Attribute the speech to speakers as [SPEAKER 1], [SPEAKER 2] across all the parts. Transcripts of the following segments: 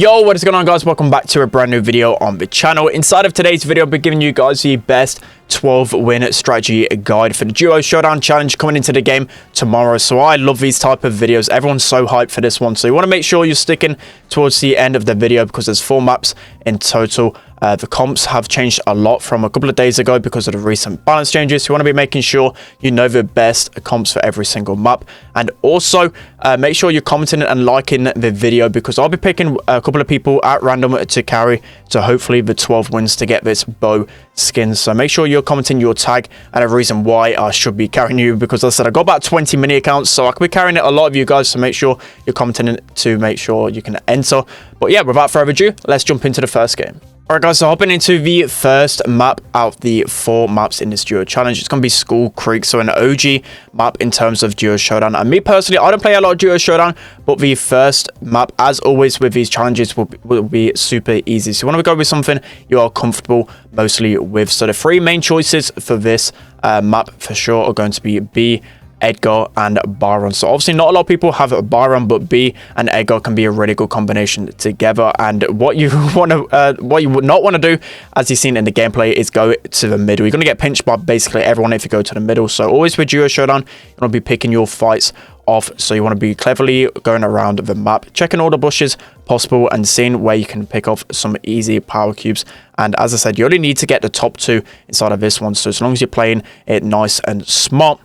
[SPEAKER 1] Yo, what is going on, guys? Welcome back to a brand new video on the channel. Inside of today's video, I'll be giving you guys the best 12-win strategy guide for the Duo Showdown challenge coming into the game tomorrow. So I love these type of videos. Everyone's so hyped for this one, so you want to make sure you're sticking towards the end of the video because there's 4 maps in total. The comps have changed a lot from a couple of days ago because of the recent balance changes. You want to be making sure you know the best comps for every single map, and also make sure you're commenting and liking the video because I'll be picking a couple of people at random to carry to hopefully the 12 wins to get this bow skin. So make sure you're commenting your tag and a reason why I should be carrying you, because as I said, I got about 20 mini accounts, so I could be carrying it a lot of you guys. So make sure you're commenting to make sure you can enter. But yeah, without further ado, let's jump into the first game. Alright guys, so hopping into the first map out of the 4 maps in this Duo challenge. It's going to be School Creek, so an OG map in terms of Duo Showdown. And me personally, I don't play a lot of Duo Showdown, but the first map, as always with these challenges, will be super easy. So you want to go with something you are comfortable mostly with. So the 3 main choices for this map for sure are going to be B, Edgar, and Byron. So obviously not a lot of people have Byron, but B and Edgar can be a really good combination together. And what you would not want to do, as you've seen in the gameplay, is go to the middle. You're going to get pinched by basically everyone if you go to the middle. So always with Duo Showdown, you want to be picking your fights off. So you want to be cleverly going around the map, checking all the bushes possible and seeing where you can pick off some easy power cubes. And as I said, you only need to get the top 2 inside of this one. So as long as you're playing it nice and smart,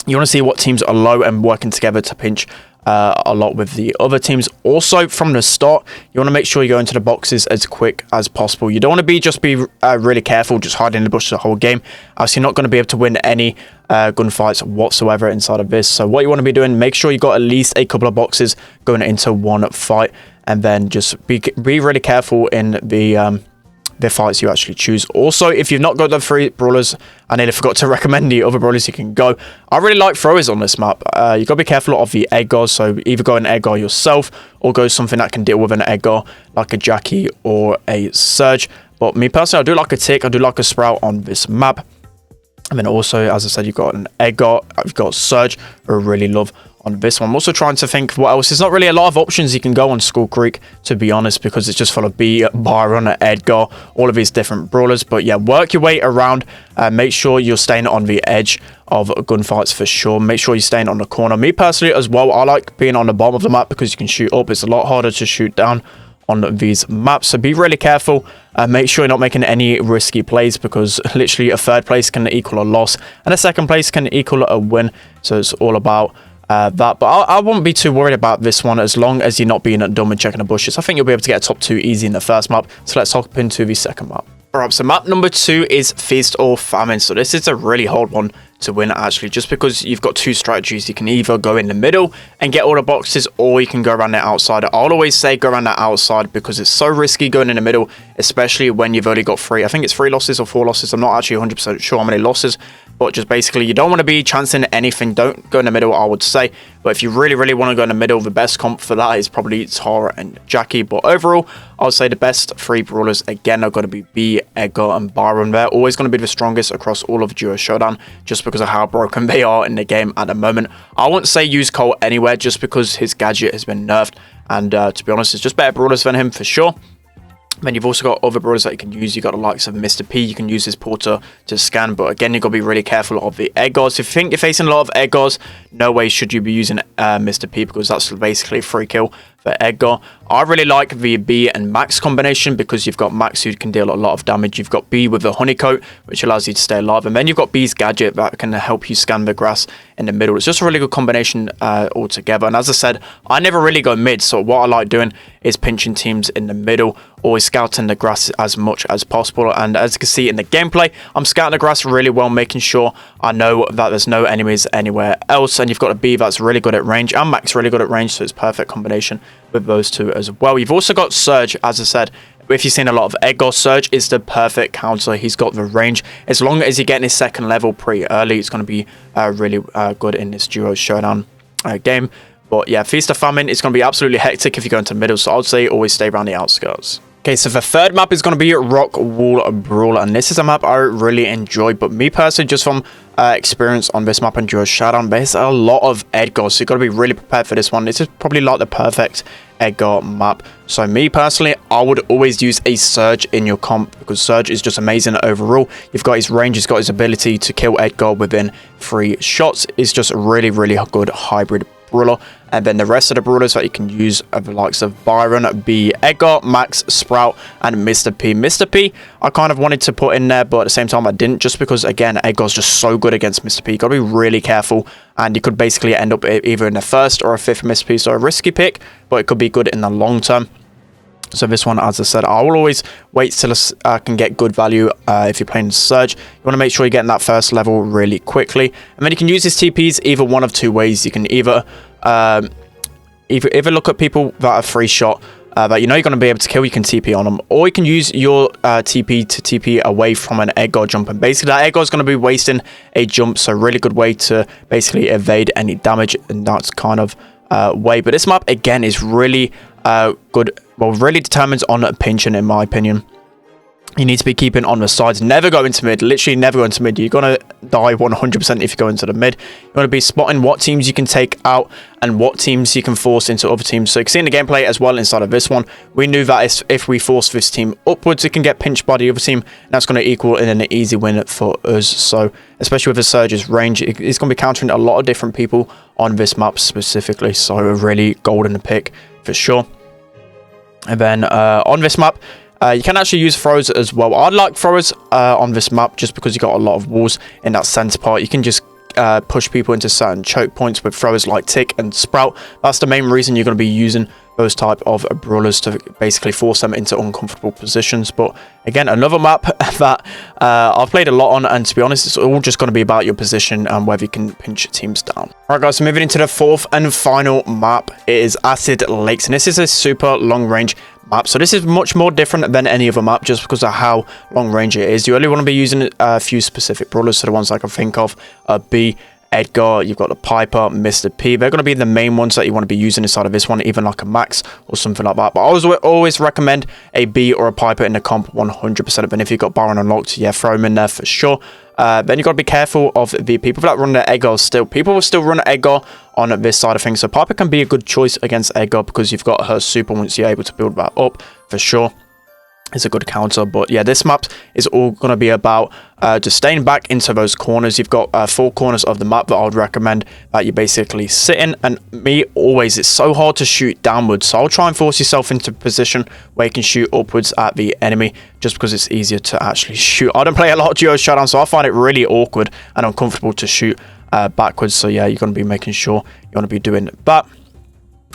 [SPEAKER 1] you want to see what teams are low and working together to pinch a lot with the other teams. Also, from the start, you want to make sure you go into the boxes as quick as possible. You don't want to just be really careful, just hiding in the bush the whole game, else you're not going to be able to win any gunfights whatsoever inside of this. So what you want to be doing, make sure you got at least a couple of boxes going into one fight, and then just be really careful in the fights you actually choose. Also, if you've not got the 3 brawlers, I nearly forgot to recommend the other brawlers you can go. I really like throwers on this map. You got to be careful of the Edgar, so either go an Edgar yourself or go something that can deal with an Edgar like a Jackie or a Surge. But me personally, I do like a Tick, I do like a Sprout on this map. And then also, as I said, you've got an Edgar, you've got Surge, I really love on this one. I'm also trying to think what else. There's not really a lot of options you can go on School Creek, to be honest, because it's just full of B, Byron, Edgar, all of these different brawlers. But yeah, work your way around. Make sure you're staying on the edge of gunfights for sure. Make sure you're staying on the corner. Me personally as well, I like being on the bottom of the map because you can shoot up. It's a lot harder to shoot down on these maps, so be really careful. Make sure you're not making any risky plays, because literally a 3rd place can equal a loss and a 2nd place can equal a win. So it's all about that. But I won't be too worried about this one as long as you're not being dumb and checking the bushes. I think you'll be able to get a top 2 easy in the first map. So let's hop into the second map. Alright, so map number 2 is Feast or Famine. So this is a really hard one to win, actually, just because you've got 2 strategies. You can either go in the middle and get all the boxes, or you can go around the outside. I'll always say go around the outside because it's so risky going in the middle, especially when you've only got 3. I think it's 3 losses or 4 losses. I'm not actually 100% sure how many losses, but just basically you don't want to be chancing anything. Don't go in the middle, I would say. But if you really want to go in the middle, the best comp for that is probably Tara and Jackie. But overall, I would say the best 3 brawlers again are going to be B, Edgar, and Byron. They're always going to be the strongest across all of Duo Showdown, just because of how broken they are in the game at the moment. I wouldn't say use Cole anywhere, just because his gadget has been nerfed, and to be honest, it's just better brawlers than him for sure. Then you've also got other brawlers that you can use. You've got the likes of Mr. P. You can use his porter to scan, but again, you've got to be really careful of the Edgars. If you think you're facing a lot of Edgars, no way should you be using Mr. P, because that's basically a free kill for Edgar. I really like the B and Max combination, because you've got Max who can deal a lot of damage. You've got B with the honeycoat, which allows you to stay alive, and then you've got B's gadget that can help you scan the grass in the middle. It's just a really good combination altogether. And as I said, I never really go mid, so what I like doing is pinching teams in the middle, always scouting the grass as much as possible. And as you can see in the gameplay, I'm scouting the grass really well, making sure I know that there's no enemies anywhere else. And you've got a B that's really good at range, and Max really good at range, so it's perfect combination with those 2 as well. You've also got Surge, as I said. If you've seen a lot of Edgar, Surge is the perfect counter. He's got the range. As long as you're getting his 2nd level pretty early, it's going to be really good in this Duo Showdown game. But yeah, Feast or Famine is going to be absolutely hectic if you go into the middle, so I'd say always stay around the outskirts. Okay, so the third map is going to be Rockwall Brawl, and this is a map I really enjoy, but me personally, just from experience on this map and Duo Showdown, there's a lot of Edgars, so you've got to be really prepared for this one. This is probably like the perfect Edgar map. So me personally, I would always use a Surge in your comp, because Surge is just amazing overall. You've got his range, he's got his ability to kill Edgar within 3 shots. It's just a really, really good hybrid brawler. And then the rest of the brawlers that you can use are the likes of Byron, B, Edgar, Max, Sprout, and Mr. P. Mr. P, I kind of wanted to put in there, but at the same time I didn't, just because, again, Edgar's just so good against Mr. P. Got to be really careful, and you could basically end up either in the first or a fifth Mr. P. So a risky pick, but it could be good in the long term. So this one, as I said, I will always wait till I can get good value. If you're playing Surge, you want to make sure you're getting that first level really quickly. And then you can use his TPs either one of 2 ways. You can either look at people that are 3 shot that you know you're going to be able to kill, you can TP on them. Or you can use your TP to TP away from an Edgar jump. And basically that Edgar is going to be wasting a jump. So really good way to basically evade any damage. And that's kind of way. But this map, again, is really good. Well, really determines on pinching, in my opinion. You need to be keeping on the sides. Never go into mid. Literally never go into mid. You're going to die 100% if you go into the mid. You want to be spotting what teams you can take out and what teams you can force into other teams. So you can see in the gameplay as well inside of this one, we knew that if we force this team upwards, it can get pinched by the other team. And that's going to equal in an easy win for us. So especially with the Surge's range, it's going to be countering a lot of different people on this map specifically. So a really golden pick for sure. And then on this map, you can actually use throwers as well. I like throwers on this map just because you got a lot of walls in that center part. You can just push people into certain choke points with throwers like Tick and Sprout. That's the main reason you're going to be using those type of brawlers, to basically force them into uncomfortable positions. But again, another map that I've played a lot on, and to be honest, it's all just going to be about your position and whether you can pinch teams down. Alright guys, so moving into the 4th and final map, it is Acid Lakes, and this is a super long range map. So this is much more different than any other map just because of how long range it is. You only want to be using a few specific brawlers. So the ones I can think of are B, Edgar, you've got the Piper, Mr. P. They're going to be the main ones that you want to be using inside of this one, even like a Max or something like that. But I always recommend a B or a Piper in the comp 100% of it. And if you've got Byron unlocked, yeah, throw him in there for sure. Then you've got to be careful of the people that run the Edgar still. People will still run Edgar on this side of things. So Piper can be a good choice against Edgar because you've got her super once you're able to build that up for sure. It's a good counter. But yeah, this map is all going to be about just staying back into those corners. You've got 4 corners of the map that I would recommend that you basically sit in. And me, always, it's so hard to shoot downwards. So I'll try and force yourself into a position where you can shoot upwards at the enemy, just because it's easier to actually shoot. I don't play a lot of Duo Showdown, so I find it really awkward and uncomfortable to shoot backwards. So yeah, you're going to be making sure you want to be doing that.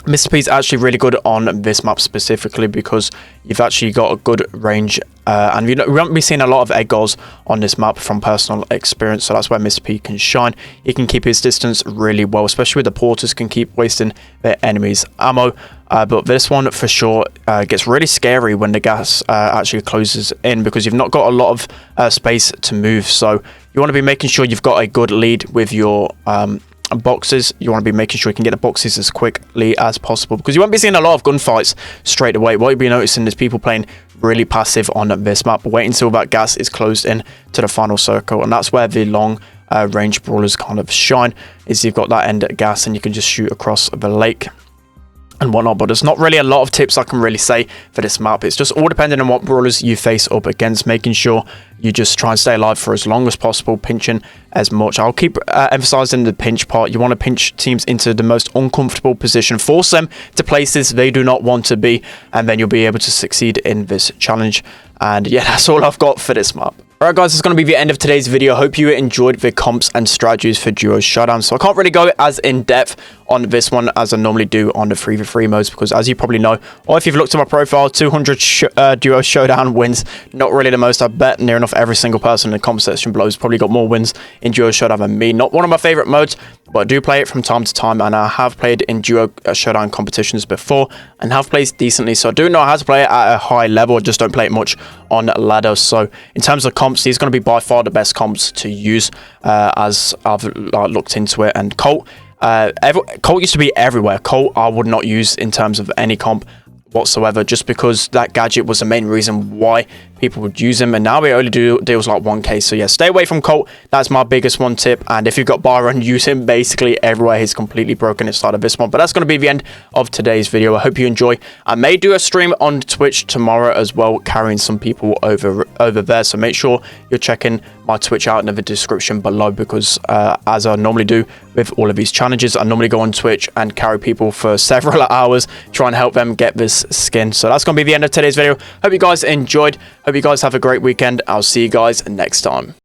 [SPEAKER 1] Mr. P is actually really good on this map specifically because you've actually got a good range, and we won't be seeing a lot of Edgars on this map from personal experience, so that's where Mr. P can shine. He can keep his distance really well, especially with the porters can keep wasting their enemies' ammo. But this one for sure gets really scary when the gas actually closes in, because you've not got a lot of space to move. So you want to be making sure you've got a good lead with your boxes. You want to be making sure you can get the boxes as quickly as possible, because you won't be seeing a lot of gunfights straight away. What you'll be noticing is people playing really passive on this map, waiting until that gas is closed in to the final circle, and that's where the long range brawlers kind of shine, is you've got that end gas and you can just shoot across the lake and whatnot. But there's not really a lot of tips I can really say for this map. It's just all depending on what brawlers you face up against, making sure you just try and stay alive for as long as possible, pinching as much. I'll keep emphasizing the pinch part. You want to pinch teams into the most uncomfortable position, force them to places they do not want to be, and then you'll be able to succeed in this challenge. And yeah, that's all I've got for this map. Alright guys, it's going to be the end of today's video. Hope you enjoyed the comps and strategies for Duo Showdown. So I can't really go as in depth on this one as I normally do on the 3v3 modes, because as you probably know, or if you've looked at my profile, 200 Duo Showdown wins, not really the most. I bet near enough every single person in the comment section below has probably got more wins in Duo Showdown than me. Not one of my favorite modes, but I do play it from time to time, and I have played in Duo Showdown competitions before and have played decently, so I do know how to play it at a high level. I just don't play it much on ladder. So in terms of comps, these are going to be by far the best comps to use, as I've looked into it. And Colt used to be everywhere. Colt I would not use in terms of any comp whatsoever, just because that gadget was the main reason why people would use him, and now we only do deals like 1k. So yeah, stay away from Colt. That's my biggest one tip. And if you've got Byron, use him basically everywhere. He's completely broken inside of this one. But that's going to be the end of today's video. I hope you enjoy. I may do a stream on Twitch tomorrow as well, carrying some people over there, so make sure you're checking my Twitch out in the description below, because as I normally do with all of these challenges, I normally go on Twitch and carry people for several hours trying to help them get this skin. So that's going to be the end of today's video. Hope you guys enjoyed. Hope you guys have a great weekend. I'll see you guys next time.